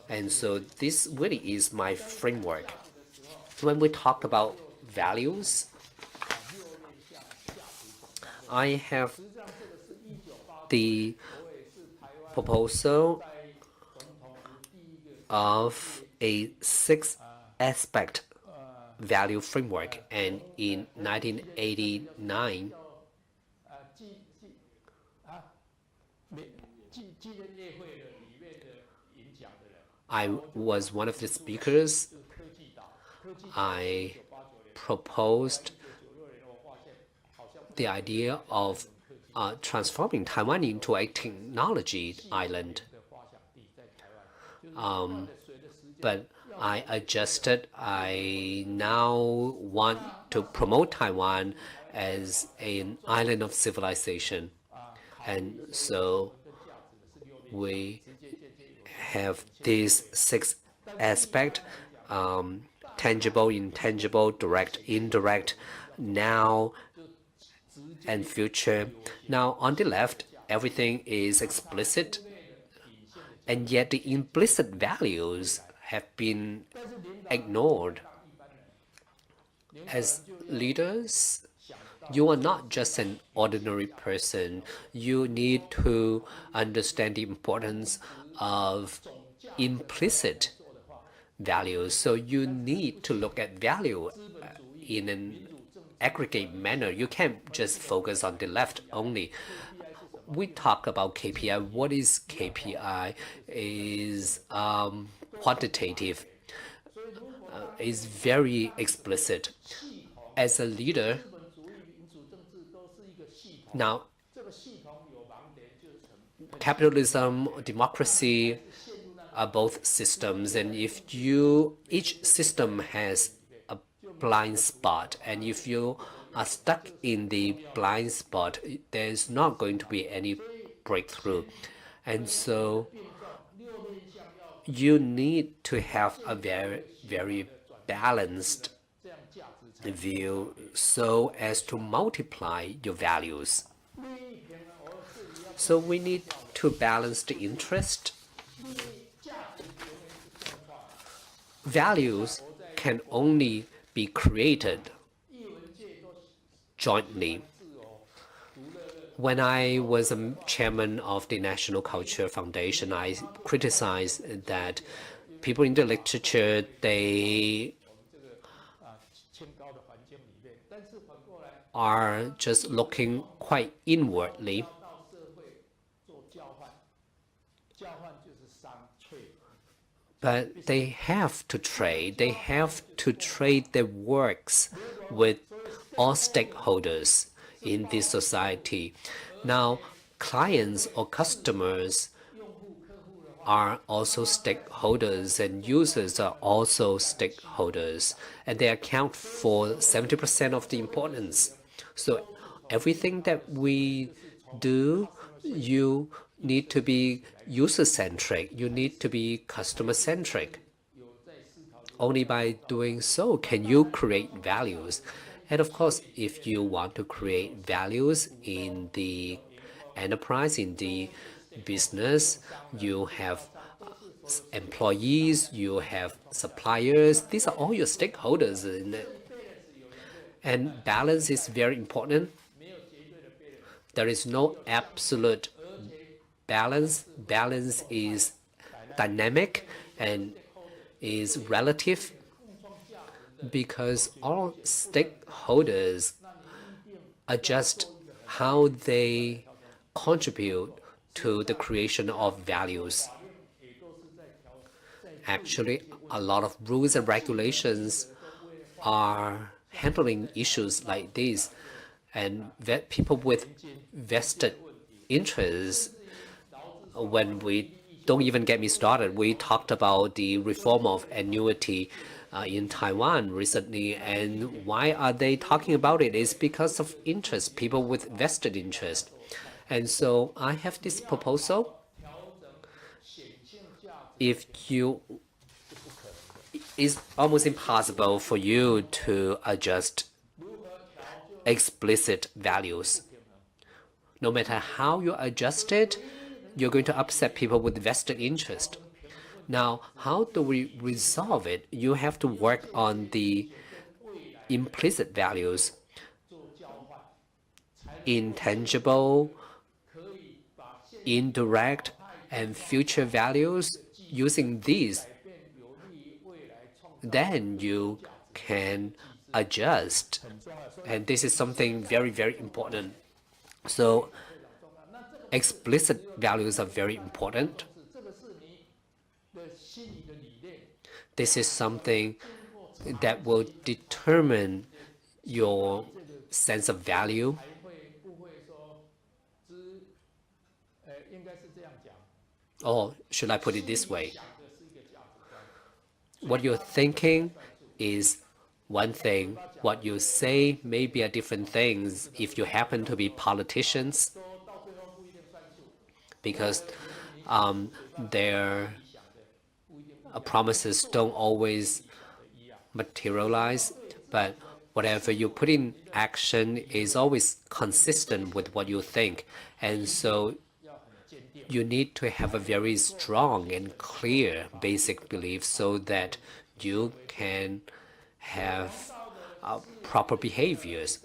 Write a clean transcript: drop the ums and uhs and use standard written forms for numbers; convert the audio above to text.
And so this really is my framework. When we talk about values, I have the proposal of a six aspect value framework, and in 1989 I was one of the speakers. I proposed the idea of transforming Taiwan into a technology island. But I adjusted. I now want to promote Taiwan as an island of civilization. And so we have these six aspects: tangible, intangible, direct, indirect, now, and future. Now, on the left, everything is explicit, and yet the implicit values have been ignored. As leaders, you are not just an ordinary person. You need to understand the importance of implicit values. So you need to look at value in an aggregate manner. You can't just focus on the left only. We talk about KPI. What is KPI? Is quantitative, is very explicit. As a leader, now capitalism, democracy are both systems, and if each system has a blind spot, and if you are stuck in the blind spot, there's not going to be any breakthrough. And so you need to have a very balanced view so as to multiply your values. So we need to balance the interest. Values can only be created jointly. When I was a chairman of the National Culture Foundation, I criticized that people in the literature, they are just looking quite inwardly. But they have to trade. They have to trade their works with all stakeholders in this society. Now, clients or customers are also stakeholders, and users are also stakeholders, and they account for 70% of the importance. So everything that we do, you need to be user-centric. You need to be customer-centric. Only by doing so can you create values. And of course, if you want to create values in the enterprise, in the business, you have employees, you have suppliers. These are all your stakeholders in it. And balance is very important. There is no absolute balance. Balance is dynamic and is relative, because all stakeholders adjust how they contribute to the creation of values. Actually, a lot of rules and regulations are handling issues like this, and that people with vested interests, when we don't even get me started, we talked about the reform of annuity in Taiwan recently, and why are they talking about it? It's because of interest, people with vested interest. And so I have this proposal. It's almost impossible for you to adjust explicit values. No matter how you adjust it, you're going to upset people with vested interest. Now, how do we resolve it? You have to work on the implicit values, intangible, indirect, and future values. Using these, then you can adjust. And this is something very, very important. So explicit values are very important. This is something that will determine your sense of value. Or should I put it this way? What you're thinking is one thing. What you say may be a different things if you happen to be politicians, because their promises don't always materialize, but whatever you put in action is always consistent with what you think. And so you need to have a very strong and clear basic belief so that you can have proper behaviors.